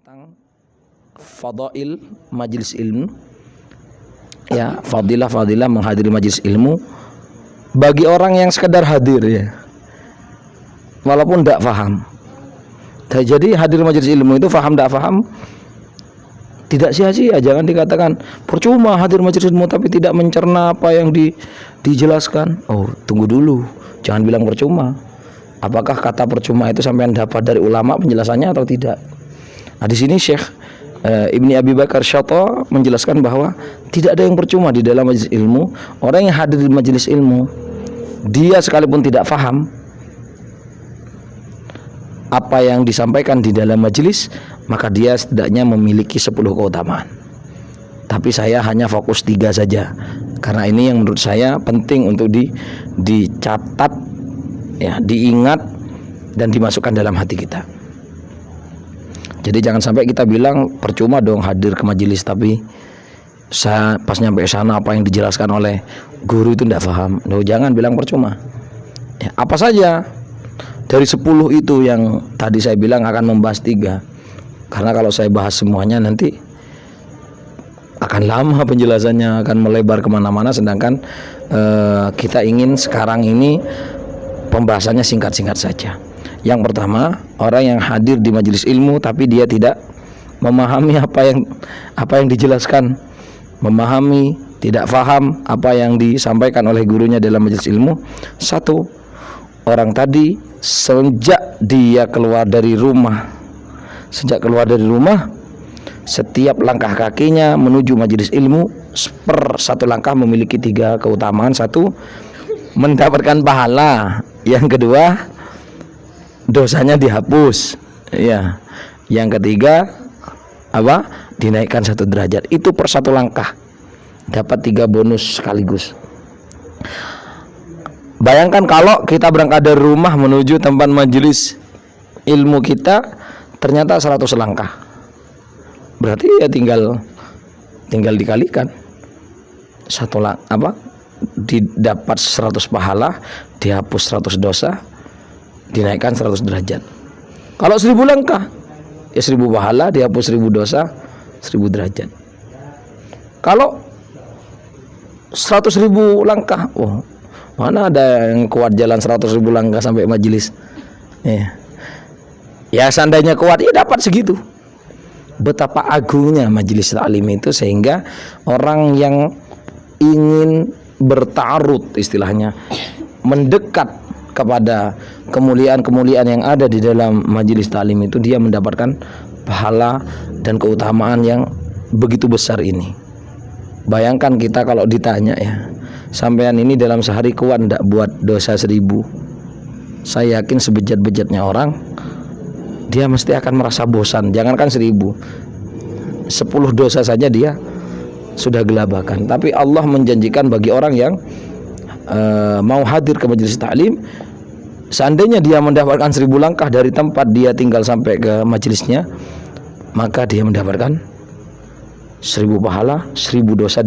tentang fadail majelis ilmu, ya, fadilah menghadiri majelis ilmu bagi orang yang sekedar hadir, ya, walaupun tidak paham. Jadi hadir majelis ilmu itu paham tidak paham tidak sia-sia. Jangan dikatakan percuma hadir majelis ilmu tapi tidak mencerna apa yang dijelaskan. Oh, tunggu dulu, jangan bilang percuma. Apakah kata percuma itu sampai dapat dari ulama penjelasannya atau tidak? Nah, di sini Syekh Ibni Abi Bakar Syatta menjelaskan bahwa tidak ada yang percuma di dalam majelis ilmu. Orang yang hadir di majelis ilmu, dia sekalipun tidak paham apa yang disampaikan di dalam majelis, maka dia setidaknya memiliki 10 keutamaan. Tapi saya hanya fokus 3 saja, karena ini yang menurut saya penting untuk dicatat, ya, diingat dan dimasukkan dalam hati kita. Jadi jangan sampai kita bilang percuma dong hadir ke majelis, tapi saya pas nyampe sana apa yang dijelaskan oleh guru itu tidak paham. Loh, jangan bilang percuma. Ya, apa saja dari 10 itu yang tadi saya bilang akan membahas 3. Karena kalau saya bahas semuanya nanti akan lama penjelasannya, akan melebar kemana-mana. Sedangkan kita ingin sekarang ini pembahasannya singkat-singkat saja. Yang pertama, orang yang hadir di majelis ilmu tapi dia tidak memahami apa yang dijelaskan, memahami, tidak paham apa yang disampaikan oleh gurunya dalam majelis ilmu. 1, orang tadi sejak dia keluar dari rumah, setiap langkah kakinya menuju majelis ilmu per 1 langkah memiliki 3 keutamaan. 1, mendapatkan pahala. Yang kedua, dosanya dihapus, ya. Yang ketiga, apa? Dinaikkan 1 derajat. Itu per 1 langkah dapat 3 bonus sekaligus. Bayangkan kalau kita berangkat dari rumah menuju tempat majelis ilmu kita ternyata 100 langkah. Berarti ya tinggal dikalikan. Didapat 100 pahala, dihapus 100 dosa, dinaikkan 100 derajat. Kalau 1000 langkah, ya 1000 pahala, dihapus 1000 dosa, 1000 derajat. Kalau 100.000 langkah, oh, mana ada yang kuat jalan 100.000 langkah sampai majelis? Ya seandainya kuat, ya dapat segitu. Betapa agungnya majelis taklim itu, sehingga orang yang ingin bertarut, istilahnya mendekat kepada kemuliaan-kemuliaan yang ada di dalam majelis taklim itu, dia mendapatkan pahala dan keutamaan yang begitu besar ini. Bayangkan kita kalau ditanya, ya, sampean ini dalam sehari kuat ndak buat dosa 1000? Saya yakin sebejat-bejatnya orang, dia mesti akan merasa bosan. Jangankan 1000, 10 dosa saja dia sudah gelabakan. Tapi Allah menjanjikan bagi orang yang mau hadir ke majelis taklim, seandainya dia mendapatkan 1000 langkah dari tempat dia tinggal sampai ke majelisnya, maka dia mendapatkan 1000 pahala, 1000 dosa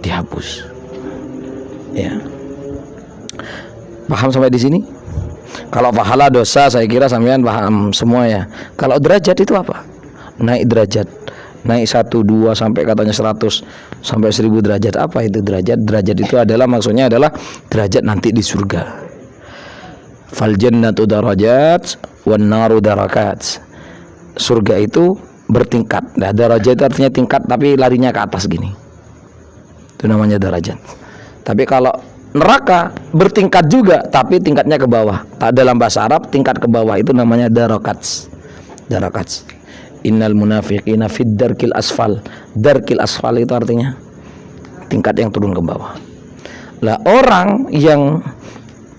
dihapus. Ya, paham sampai di sini? Kalau pahala dosa saya kira sampean paham semua, ya. Kalau derajat itu apa? Naik derajat, naik 1, 2 sampai katanya 100 sampai 1000 derajat. Apa itu derajat? Derajat itu adalah, maksudnya adalah derajat nanti di surga. Fal jannatu darajat wan naru darakat. Surga itu bertingkat. Nah, derajat itu artinya tingkat tapi larinya ke atas gini. Itu namanya derajat. Tapi kalau neraka bertingkat juga tapi tingkatnya ke bawah. Dalam bahasa Arab tingkat ke bawah itu namanya darakats. Darakats. Innal munafiqina fid darkil asfal. Darkil asfal itu artinya tingkat yang turun ke bawah. Lah, orang yang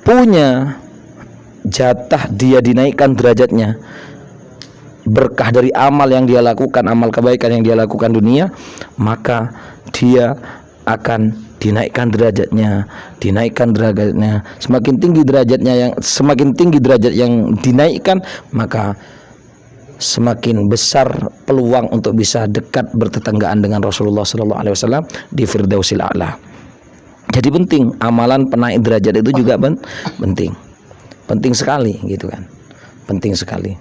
punya jatah dia dinaikkan derajatnya berkah dari amal yang dia lakukan, amal kebaikan yang dia lakukan dunia, maka dia akan dinaikkan derajatnya. Semakin tinggi derajat yang dinaikkan, maka semakin besar peluang untuk bisa dekat bertetanggaan dengan Rasulullah SAW di Firdausil A'la. Jadi penting, amalan penaik derajat itu juga penting sekali, gitu kan? Penting sekali.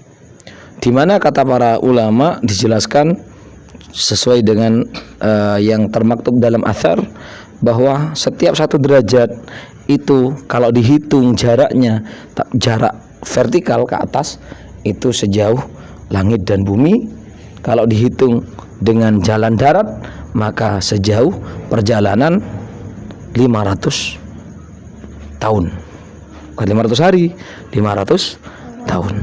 di mana kata para ulama dijelaskan sesuai dengan yang termaktub dalam athar, bahwa setiap satu derajat itu kalau dihitung jaraknya, jarak vertikal ke atas itu sejauh langit dan bumi. Kalau dihitung dengan jalan darat maka sejauh perjalanan 500 tahun. Bukan 500 hari, 500 tahun.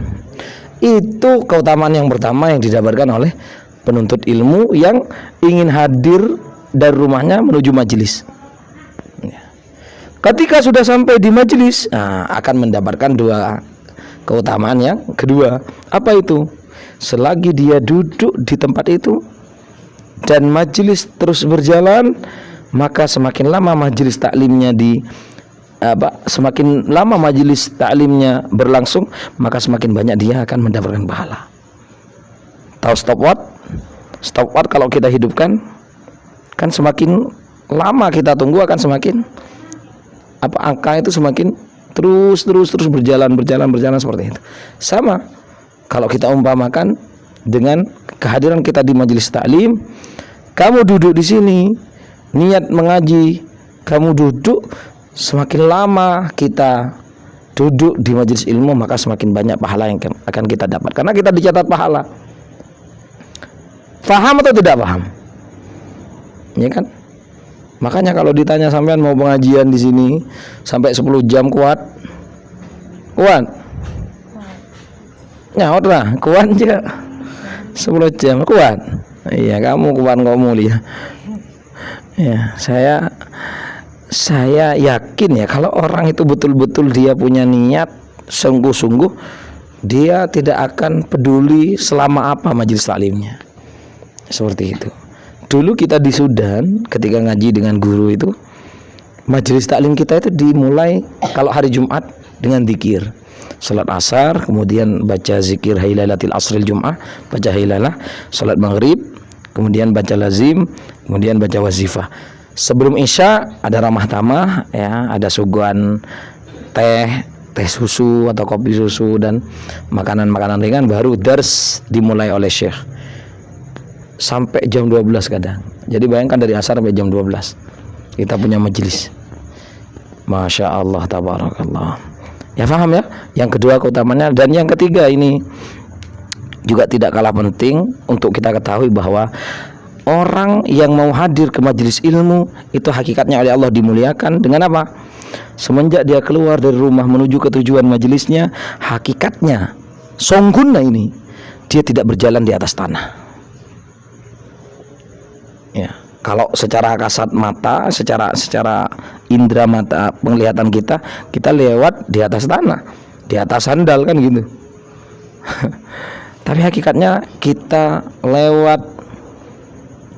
Itu keutamaan yang pertama yang didapatkan oleh penuntut ilmu yang ingin hadir dari rumahnya menuju majelis. Ketika sudah sampai di majelis, akan mendapatkan dua keutamaan yang kedua. Apa itu? Selagi dia duduk di tempat itu dan majelis terus berjalan, maka semakin lama majelis taklimnya semakin lama majelis taklimnya berlangsung, maka semakin banyak dia akan mendapatkan pahala. Tahu stopwatch? Stopwatch kalau kita hidupkan, kan semakin lama kita tunggu akan semakin angka itu semakin terus berjalan seperti itu. Sama kalau kita umpamakan dengan kehadiran kita di majelis taklim, kamu duduk di sini niat mengaji, kamu duduk, semakin lama kita duduk di majelis ilmu maka semakin banyak pahala yang akan kita dapat, karena kita dicatat pahala. Paham atau tidak paham? Ya kan? Makanya kalau ditanya sampean mau pengajian di sini sampai 10 jam kuat? Kuat? Nyaut lah, kuat aja. 10 jam kuat. Iya, kamu kuat kok mulia. Ya, saya yakin ya kalau orang itu betul-betul dia punya niat sungguh-sungguh, dia tidak akan peduli selama apa majelis taklimnya. Seperti itu. Dulu kita di Sudan ketika ngaji dengan guru itu, majelis taklim kita itu dimulai kalau hari Jumat dengan zikir. Salat asar, kemudian baca zikir hailalatil asril jum'ah, baca hailalah, salat maghrib, kemudian baca lazim, kemudian baca wazifah. Sebelum isya ada ramah tamah, ya, ada suguhan teh susu atau kopi susu dan makanan-makanan ringan, baru dars dimulai oleh syekh sampai jam 12 kadang. Jadi bayangkan dari asar sampai jam 12 kita punya majelis. Masya Allah, tabarakallah. Ya, paham ya? Yang kedua keutamanya, dan yang ketiga ini juga tidak kalah penting untuk kita ketahui bahwa orang yang mau hadir ke majelis ilmu itu hakikatnya oleh Allah dimuliakan dengan apa? Semenjak dia keluar dari rumah menuju ke tujuan majelisnya, hakikatnya songgunna ini dia tidak berjalan di atas tanah. Ya, kalau secara kasat mata, secara indera mata penglihatan kita lewat di atas tanah, di atas sandal kan gitu. Tapi hakikatnya kita lewat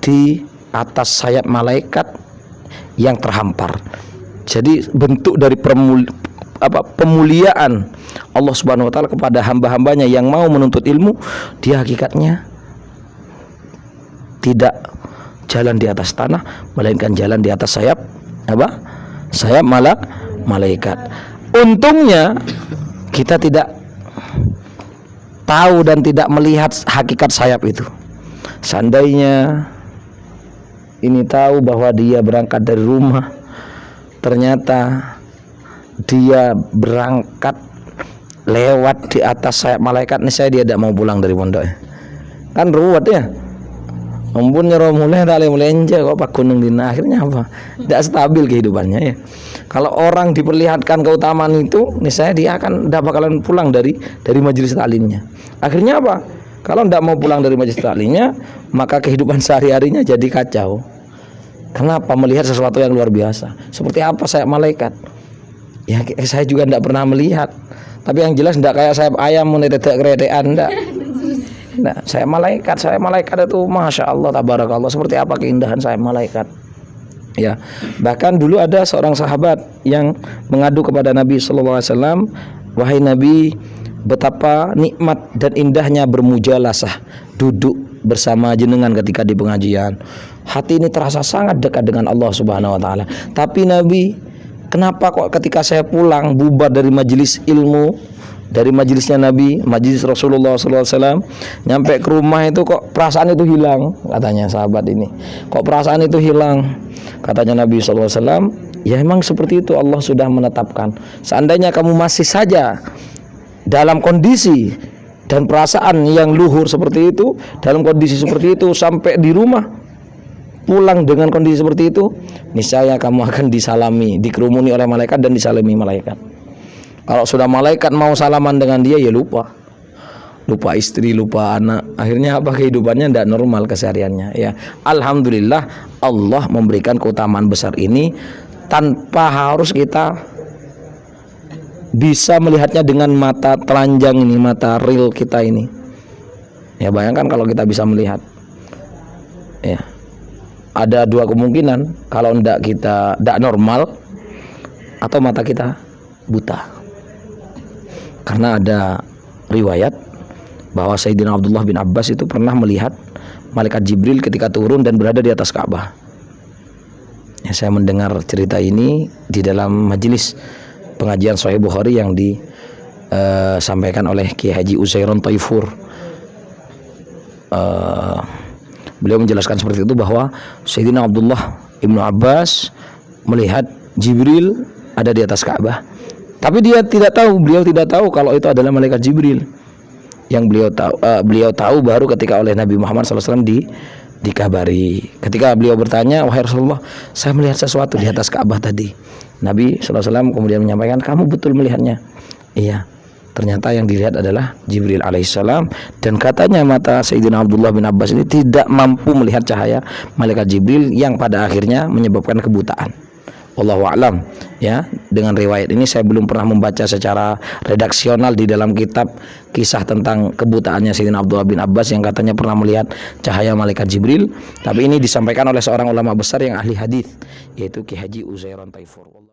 di atas sayap malaikat yang terhampar. Jadi bentuk dari pemuliaan Allah Subhanahu wa taala kepada hamba-hambanya yang mau menuntut ilmu, dia hakikatnya tidak jalan di atas tanah, melainkan jalan di atas sayap sayap malaikat. Untungnya kita tidak tahu dan tidak melihat hakikat sayap itu. Seandainya ini tahu bahwa dia berangkat dari rumah, ternyata dia berangkat lewat di atas sayap malaikat, nih dia tidak mau pulang dari pondok. Kan ruwet ya. Ampun nyuruh mulai tali melenja kok pak gunung dina, akhirnya apa? Tidak stabil kehidupannya ya. Kalau orang diperlihatkan keutamaan itu, nih dia akan tidak bakalan pulang dari majelis taklimnya. Akhirnya apa? Kalau tidak mau pulang dari majelis taklimnya, maka kehidupan sehari-harinya jadi kacau. Kenapa? Melihat sesuatu yang luar biasa. Seperti apa sayap malaikat? Ya saya juga tidak pernah melihat. Tapi yang jelas tidak kayak sayap ayam menetek keredean, tidak. Nah, sayap malaikat itu masya Allah, tabarakallah, seperti apa keindahan sayap malaikat. Ya, bahkan dulu ada seorang sahabat yang mengadu kepada Nabi Sallallahu Alaihi Wasallam, wahai Nabi, betapa nikmat dan indahnya bermujalasah, duduk bersama jenengan ketika di pengajian. Hati ini terasa sangat dekat dengan Allah Subhanahu Wa Taala. Tapi Nabi, kenapa kok ketika saya pulang bubar dari majelis ilmu, dari majelisnya Nabi, majelis Rasulullah SAW, nyampe ke rumah itu kok perasaan itu hilang, katanya sahabat ini. Kok perasaan itu hilang? Katanya Nabi SAW, ya emang seperti itu, Allah sudah menetapkan. Seandainya kamu masih saja dalam kondisi dan perasaan yang luhur seperti itu, dalam kondisi seperti itu sampai di rumah, pulang dengan kondisi seperti itu, niscaya kamu akan disalami, dikerumuni oleh malaikat dan disalami malaikat. Kalau sudah malaikat mau salaman dengan dia, ya lupa istri, lupa anak, akhirnya apa, kehidupannya tidak normal kesehariannya. Ya, alhamdulillah Allah memberikan keutamaan besar ini tanpa harus kita bisa melihatnya dengan mata telanjang ini, mata real kita ini. Ya, bayangkan kalau kita bisa melihat. Ya, ada dua kemungkinan, kalau tidak normal atau mata kita buta. Karena ada riwayat bahwa Sayyidina Abdullah bin Abbas itu pernah melihat malaikat Jibril ketika turun dan berada di atas Ka'bah. Ya, saya mendengar cerita ini di dalam majelis pengajian Sahih Bukhari yang disampaikan oleh Kiai Haji Uzairon Taifur. Beliau menjelaskan seperti itu, bahwa Sayyidina Abdullah ibnu Abbas melihat Jibril ada di atas Ka'bah. Tapi beliau tidak tahu kalau itu adalah malaikat Jibril. Yang beliau tahu baru ketika oleh Nabi Muhammad SAW dikabari. Ketika beliau bertanya, wahai Rasulullah, saya melihat sesuatu di atas Ka'bah tadi. Nabi SAW kemudian menyampaikan, kamu betul melihatnya. Iya, ternyata yang dilihat adalah Jibril alaihissalam. Dan katanya mata Sayyidina Abdullah bin Abbas ini tidak mampu melihat cahaya malaikat Jibril yang pada akhirnya menyebabkan kebutaan. Wallahu a'lam. Ya, dengan riwayat ini saya belum pernah membaca secara redaksional di dalam kitab kisah tentang kebutaannya Sayyidina Abdullah bin Abbas yang katanya pernah melihat cahaya malaikat Jibril. Tapi ini disampaikan oleh seorang ulama besar yang ahli hadis, yaitu Ki Haji Uzairon Taifur.